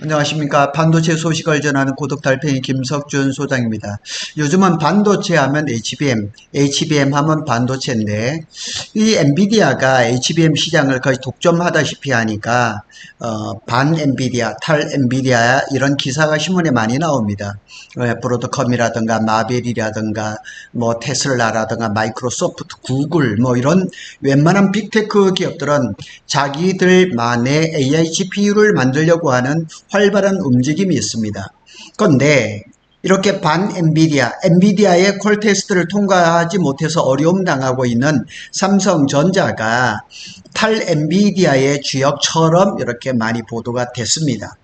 안녕하십니까. 반도체 소식을 전하는 고독달팽이 김석준 소장입니다. 요즘은 반도체 하면 HBM 하면 반도체인데, 이 엔비디아가 HBM 시장을 거의 독점하다시피 하니까, 반 엔비디아, 탈 엔비디아 이런 기사가 신문에 많이 나옵니다. 브로드컴이라든가 마벨이라든가 뭐 테슬라라든가 마이크로소프트, 구글 뭐 이런 웬만한 빅테크 기업들은 자기들만의 AI GPU를 만들려고 하는 활발한 움직임이 있습니다. 그런데 이렇게 반 엔비디아의 콜 테스트를 통과하지 못해서 어려움 당하고 있는 삼성전자가 탈 엔비디아의 주역처럼 이렇게 많이 보도가 됐습니다.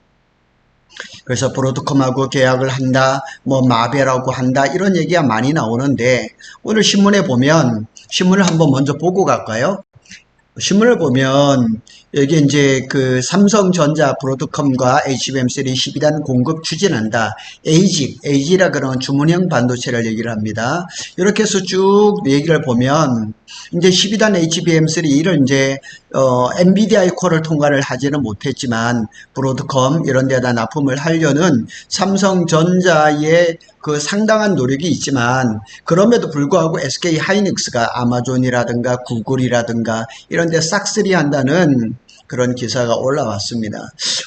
그래서 브로드컴하고 계약을 한다, 뭐 마벨하고 한다 이런 얘기가 많이 나오는데 오늘 신문에 보면 신문을 한번 먼저 보고 갈까요? 신문을 보면 여기 이제 그 삼성전자 브로드컴과 HBM3 12단 공급 추진한다. AG라 그러면 주문형 반도체를 얘기를 합니다. 이렇게 해서 쭉 얘기를 보면 이제 12단 HBM3를 이제 엔비디아의 콜을 통과를 하지는 못했지만 브로드컴 이런 데다 납품을 하려는 삼성전자의 그 상당한 노력이 있지만 그럼에도 불구하고 SK 하이닉스가 아마존이라든가 구글이라든가 이런 데 싹쓸이 한다는 그런 기사가 올라왔습니다.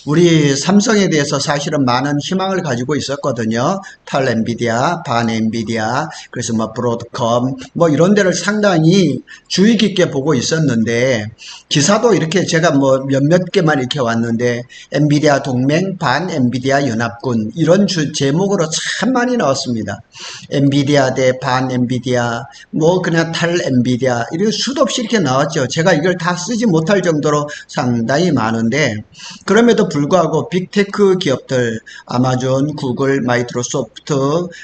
우리 삼성에 대해서 사실은 많은 희망을 가지고 있었거든요. 탈 엔비디아, 반 엔비디아, 그래서 뭐 브로드컴, 뭐 이런 데를 상당히 주의 깊게 보고 있었는데, 기사도 이렇게 제가 뭐 몇몇 개만 이렇게 왔는데, 엔비디아 동맹, 반 엔비디아 연합군, 이런 제목으로 참 많이 나왔습니다. 엔비디아 대 반 엔비디아, 뭐 그냥 탈 엔비디아, 이렇게 수도 없이 이렇게 나왔죠. 제가 이걸 다 쓰지 못할 정도로 상당히 많은데 그럼에도 불구하고 빅테크 기업들 아마존, 구글, 마이크로소프트,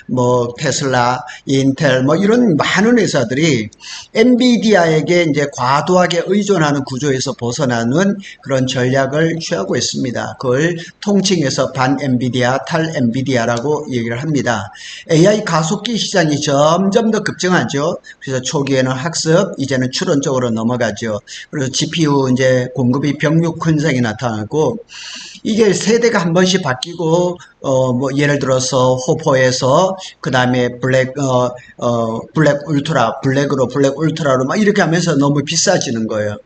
뭐 테슬라, 인텔 뭐 이런 많은 회사들이 엔비디아에게 이제 과도하게 의존하는 구조에서 벗어나는 그런 전략을 취하고 있습니다. 그걸 통칭해서 반 엔비디아, 탈 엔비디아라고 얘기를 합니다. AI 가속기 시장이 점점 더 급증하죠. 그래서 초기에는 학습, 이제는 추론 쪽으로 넘어가죠. 그래서 GPU 이제 공급이 병력 현상이 나타나고 이게 세대가 한 번씩 바뀌고 뭐 예를 들어서 호퍼에서 그 다음에 블랙 울트라 블랙으로 블랙 울트라로 막 이렇게 하면서 너무 비싸지는 거예요.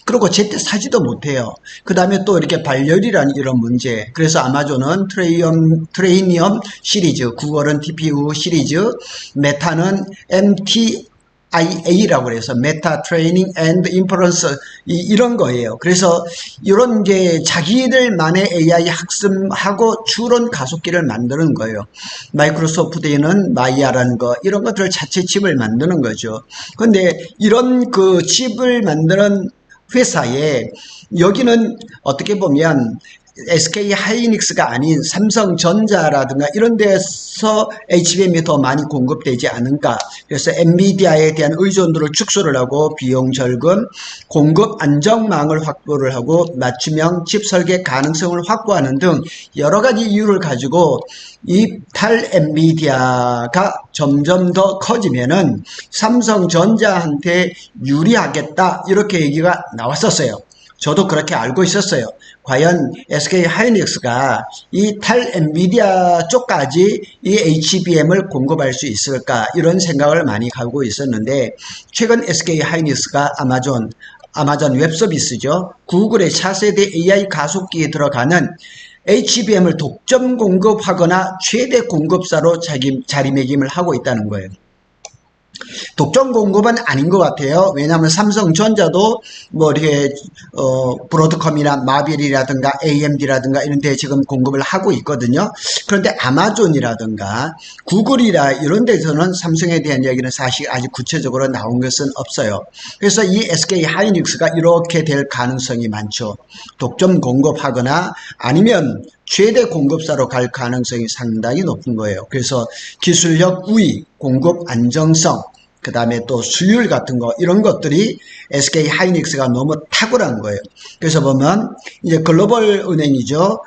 그리고 제때 사지도 못해요. 그 다음에 또 이렇게 발열이라는 이런 문제. 그래서 아마존은 트레이니엄 시리즈, 구글은 TPU 시리즈, 메타는 MTIA라고 그래서 메타 트레이닝 앤드 인퍼런스 이런 거예요. 그래서 이런 게 자기들만의 AI 학습하고 추론 가속기를 만드는 거예요. 마이크로소프트에는 마이아라는 거 이런 것들 자체 칩을 만드는 거죠. 근데 이런 그 칩을 만드는 회사에 여기는 어떻게 보면 SK 하이닉스가 아닌 삼성전자라든가 이런 데서 HBM이 더 많이 공급되지 않은가. 그래서 엔비디아에 대한 의존도를 축소를 하고 비용 절감, 공급 안정망을 확보를 하고 맞춤형 칩 설계 가능성을 확보하는 등 여러 가지 이유를 가지고 이 탈 엔비디아가 점점 더 커지면은 삼성전자한테 유리하겠다 이렇게 얘기가 나왔었어요. 저도 그렇게 알고 있었어요. 과연 SK 하이닉스가 이 탈 엔비디아 쪽까지 이 HBM을 공급할 수 있을까 이런 생각을 많이 가지고 있었는데 최근 SK 하이닉스가 아마존 웹 서비스죠. 구글의 차세대 AI 가속기에 들어가는 HBM을 독점 공급하거나 최대 공급사로 자리매김을 하고 있다는 거예요. 독점 공급은 아닌 것 같아요. 왜냐하면 삼성전자도 뭐 이렇게 브로드컴이나 마벨이라든가 AMD라든가 이런 데 지금 공급을 하고 있거든요. 그런데 아마존이라든가 구글이라 이런 데서는 삼성에 대한 이야기는 사실 아직 구체적으로 나온 것은 없어요. 그래서 이 SK 하이닉스가 이렇게 될 가능성이 많죠. 독점 공급하거나 아니면 최대 공급사로 갈 가능성이 상당히 높은 거예요. 그래서 기술력 우위, 공급 안정성, 그 다음에 또 수율 같은 거, 이런 것들이 SK 하이닉스가 너무 탁월한 거예요. 그래서 보면, 이제 글로벌 은행이죠.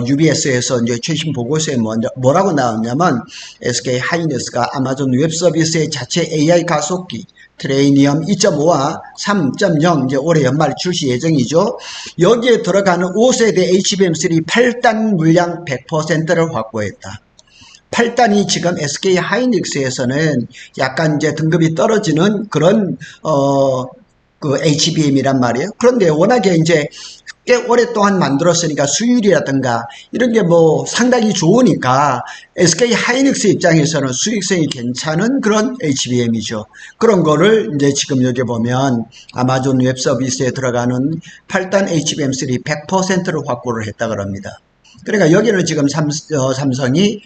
UBS에서 이제 최신 보고서에 뭐라고 나왔냐면, SK 하이닉스가 아마존 웹 서비스의 자체 AI 가속기, 트레이니엄 2.5와 3.0 이제 올해 연말 출시 예정이죠. 여기에 들어가는 5세대 HBM3 8단 물량 100%를 확보했다. 8단이 지금 SK 하이닉스에서는 약간 이제 등급이 떨어지는 그런 그 HBM이란 말이에요. 그런데 워낙에 이제 꽤 오랫동안 만들었으니까 수율이라든가 이런 게 뭐 상당히 좋으니까 SK 하이닉스 입장에서는 수익성이 괜찮은 그런 HBM이죠. 그런 거를 이제 지금 여기 보면 아마존 웹 서비스에 들어가는 8단 HBM3 100%를 확보를 했다 그럽니다. 그러니까 여기는 지금 삼성이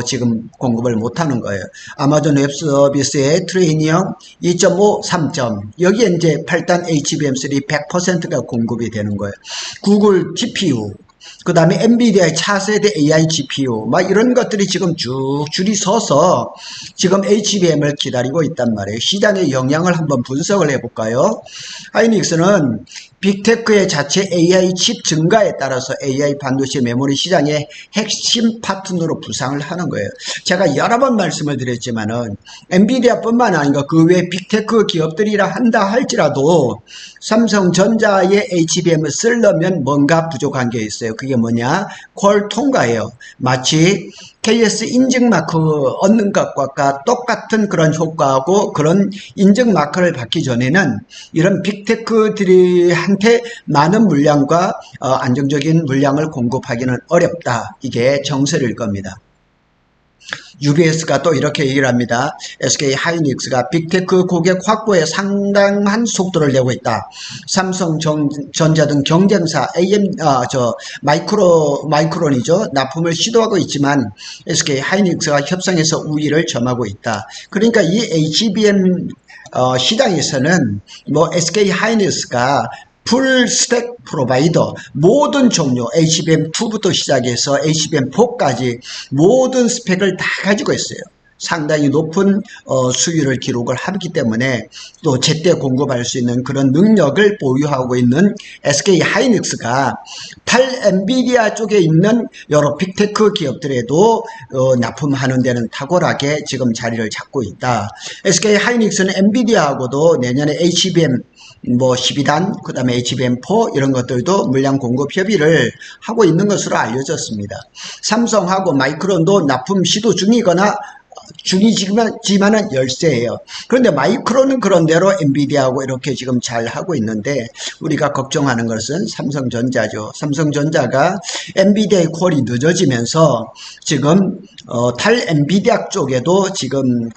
지금 공급을 못하는 거예요. 아마존 웹 서비스의 트레이니엄 2.5, 3점 여기에 이제 8단 HBM3 100%가 공급이 되는 거예요. 구글 GPU, 그 다음에 엔비디아의 차세대 AI GPU 막 이런 것들이 지금 쭉 줄이 서서 지금 HBM을 기다리고 있단 말이에요. 시장의 영향을 한번 분석을 해볼까요? 하이닉스는 빅테크의 자체 AI 칩 증가에 따라서 AI 반도체 메모리 시장의 핵심 파트너로 부상을 하는 거예요. 제가 여러 번 말씀을 드렸지만은 엔비디아뿐만 아니라 그 외 빅테크 기업들이라 한다 할지라도 삼성전자의 HBM을 쓰려면 뭔가 부족한 게 있어요. 그게 뭐냐? 퀄 통과예요. 마치 KS 인증 마크 얻는 것과 똑같은 그런 효과하고 그런 인증 마크를 받기 전에는 이런 빅테크들한테 많은 물량과 안정적인 물량을 공급하기는 어렵다. 이게 정설일 겁니다. UBS가 또 이렇게 얘기를 합니다. SK 하이닉스가 빅테크 고객 확보에 상당한 속도를 내고 있다. 삼성전자 등 경쟁사 마이크론이죠. 납품을 시도하고 있지만 SK 하이닉스가 협상에서 우위를 점하고 있다. 그러니까 이 HBM 시장에서는 뭐 SK 하이닉스가 풀 스택 프로바이더 모든 종류 HBM2부터 시작해서 HBM4까지 모든 스펙을 다 가지고 있어요. 상당히 높은 수율을 기록을 하기 때문에 또 제때 공급할 수 있는 그런 능력을 보유하고 있는 SK 하이닉스가 탈 엔비디아 쪽에 있는 여러 빅테크 기업들에도 납품하는 데는 탁월하게 지금 자리를 잡고 있다. SK 하이닉스는 엔비디아하고도 내년에 HBM 뭐 12단, 그 다음에 HBM4 이런 것들도 물량 공급 협의를 하고 있는 것으로 알려졌습니다. 삼성하고 마이크론도 납품 시도 중이거나 중이지만은 열세예요. 그런데 마이크론은 그런대로 엔비디아하고 이렇게 지금 잘 하고 있는데 우리가 걱정하는 것은 삼성전자죠. 삼성전자가 엔비디아의 콜이 늦어지면서 지금 탈 엔비디아 쪽에도 지금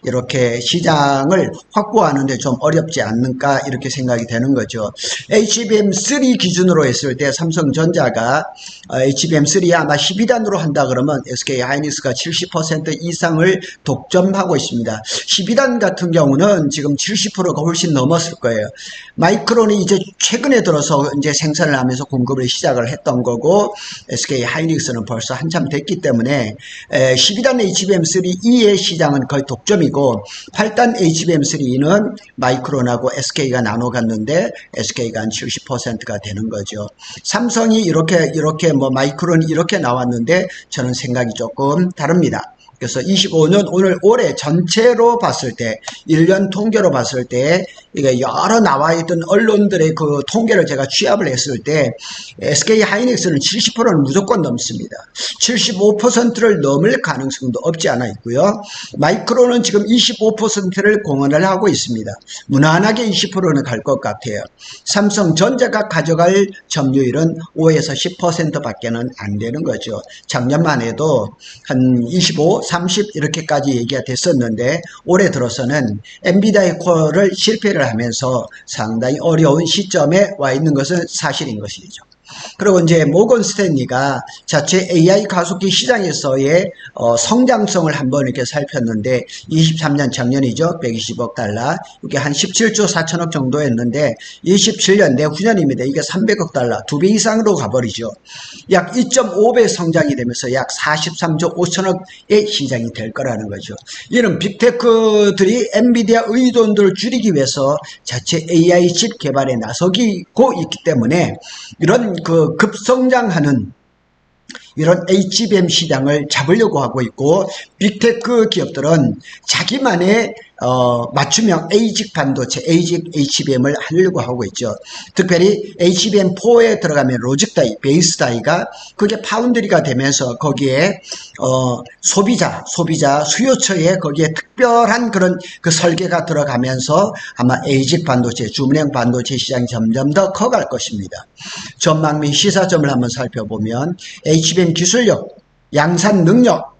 이렇게 시장을 확보하는데 좀 어렵지 않는가 이렇게 생각이 되는 거죠. HBM3 기준으로 했을 때 삼성전자가 HBM3 아마 12단으로 한다 그러면 SK 하이닉스가 70% 이상을 독점하고 있습니다. 12단 같은 경우는 지금 70%가 훨씬 넘었을 거예요. 마이크론이 이제 최근에 들어서 이제 생산을 하면서 공급을 시작을 했던 거고 SK 하이닉스는 벌써 한참 됐기 때문에 12단 HBM3E의 시장은 거의 독점이고 8단 HBM3E는 마이크론하고 SK가 나눠 갔는데 SK가 한 70%가 되는 거죠. 삼성이 이렇게 뭐 마이크론이 이렇게 나왔는데 저는 생각이 조금 다릅니다. 그래서 25년 올해 전체로 봤을 때 1년 통계로 봤을 때 이게 여러 나와 있던 언론들의 그 통계를 제가 취합을 했을 때 SK 하이닉스는 70%는 무조건 넘습니다. 75%를 넘을 가능성도 없지 않아 있고요. 마이크론은 지금 25%를 공헌을 하고 있습니다. 무난하게 20%는 갈 것 같아요. 삼성전자가 가져갈 점유율은 5에서 10%밖에는 안 되는 거죠. 작년만 해도 한 25, 30 이렇게까지 얘기가 됐었는데 올해 들어서는 엔비디아의 콜을 실패를 하면서 상당히 어려운 시점에 와 있는 것은 사실인 것이죠. 그리고 이제 모건 스탠리가 자체 AI 가속기 시장에서의 성장성을 한번 이렇게 살폈는데 23년 작년이죠. 120억 달러. 이게 한 17조 4천억 정도였는데 27년 내후년입니다. 이게 300억 달러. 2배 이상으로 가버리죠. 약 2.5배 성장이 되면서 약 43조 5천억의 시장이 될 거라는 거죠. 이는 빅테크들이 엔비디아 의존도를 줄이기 위해서 자체 AI 칩 개발에 나서기고 있기 때문에 이런 그 급성장하는 이런 HBM 시장을 잡으려고 하고 있고, 빅테크 기업들은 자기만의 맞춤형 ASIC 반도체, ASIC HBM을 하려고 하고 있죠. 특별히 HBM4에 들어가면 로직 다이, 베이스 다이가 그게 파운드리가 되면서 거기에 소비자 수요처에 거기에 특별한 그런 그 설계가 들어가면서 아마 ASIC 반도체, 주문형 반도체 시장이 점점 더 커갈 것입니다. 전망 및 시사점을 한번 살펴보면 HBM 기술력, 양산 능력,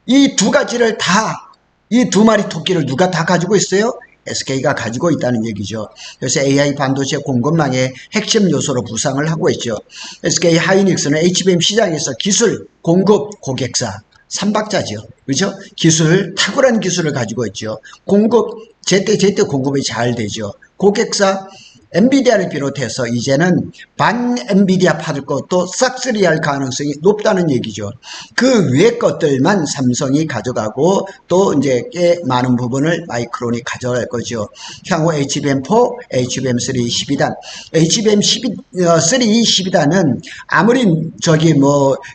이 두 가지를 다, 이 두 마리 토끼를 누가 다 가지고 있어요? SK가 가지고 있다는 얘기죠. 그래서 AI 반도체 공급망의 핵심 요소로 부상을 하고 있죠. SK 하이닉스는 HBM 시장에서 기술, 공급, 고객사, 삼박자죠. 그렇죠? 기술, 탁월한 기술을 가지고 있죠. 공급, 제때 공급이 잘 되죠. 고객사, 엔비디아를 비롯해서 이제는 반 엔비디아 받을 것도 싹쓸이 할 가능성이 높다는 얘기죠. 그 위의 것들만 삼성이 가져가고 또 이제 꽤 많은 부분을 마이크론이 가져갈 거죠. 향후 HBM4, HBM3 12단, HBM3 12단은 아무리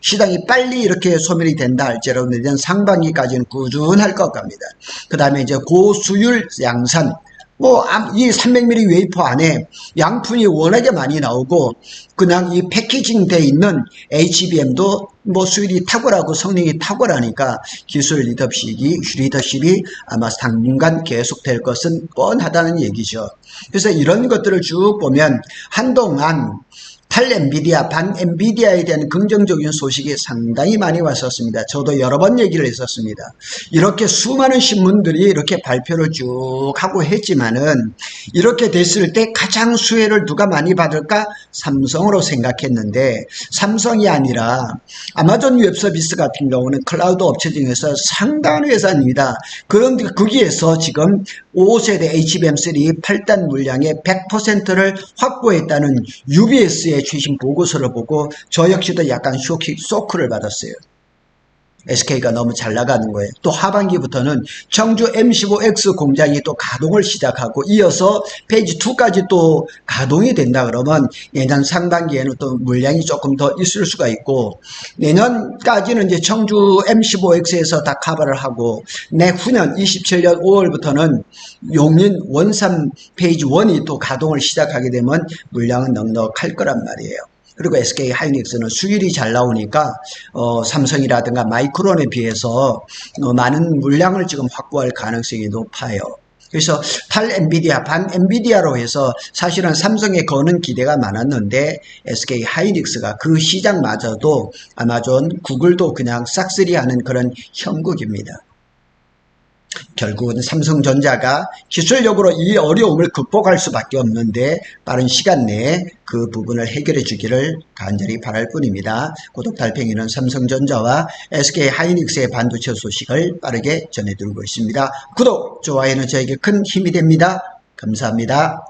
시장이 빨리 이렇게 소멸이 된다 할지라도 내년 상반기까지는 꾸준할 것 같습니다. 그 다음에 이제 고수율 양산, 이 300mm 웨이퍼 안에 양푼이 워낙에 많이 나오고, 그냥 이 패키징 돼 있는 HBM도 수율이 탁월하고 성능이 탁월하니까 기술 리더십이 아마 당분간 계속될 것은 뻔하다는 얘기죠. 그래서 이런 것들을 쭉 보면 한동안 탈 엔비디아, 반 엔비디아에 대한 긍정적인 소식이 상당히 많이 왔었습니다. 저도 여러 번 얘기를 했었습니다. 이렇게 수많은 신문들이 이렇게 발표를 쭉 하고 했지만은 이렇게 됐을 때 가장 수혜를 누가 많이 받을까? 삼성으로 생각했는데 삼성이 아니라 아마존 웹 서비스 같은 경우는 클라우드 업체 중에서 상당한 회사입니다. 그런데 거기에서 지금 5세대 HBM3 8단 물량의 100%를 확보했다는 UBS의 최신 보고서를 보고 저 역시도 약간 쇼크를 받았어요. SK가 너무 잘 나가는 거예요. 또 하반기부터는 청주 M15X 공장이 또 가동을 시작하고 이어서 페이지 2까지 또 가동이 된다 그러면 내년 상반기에는 또 물량이 조금 더 있을 수가 있고, 내년까지는 이제 청주 M15X에서 다 커버를 하고 내후년 27년 5월부터는 용인 원산 페이지 1이 또 가동을 시작하게 되면 물량은 넉넉할 거란 말이에요. 그리고 SK 하이닉스는 수율이 잘 나오니까 삼성이라든가 마이크론에 비해서 많은 물량을 지금 확보할 가능성이 높아요. 그래서 탈 엔비디아, 반 엔비디아로 해서 사실은 삼성에 거는 기대가 많았는데 SK 하이닉스가 그 시장마저도 아마존, 구글도 그냥 싹쓸이 하는 그런 형국입니다. 결국은 삼성전자가 기술력으로 이 어려움을 극복할 수밖에 없는데 빠른 시간 내에 그 부분을 해결해 주기를 간절히 바랄 뿐입니다. 구독 달팽이는 삼성전자와 SK 하이닉스의 반도체 소식을 빠르게 전해드리고 있습니다. 구독, 좋아요는 저에게 큰 힘이 됩니다. 감사합니다.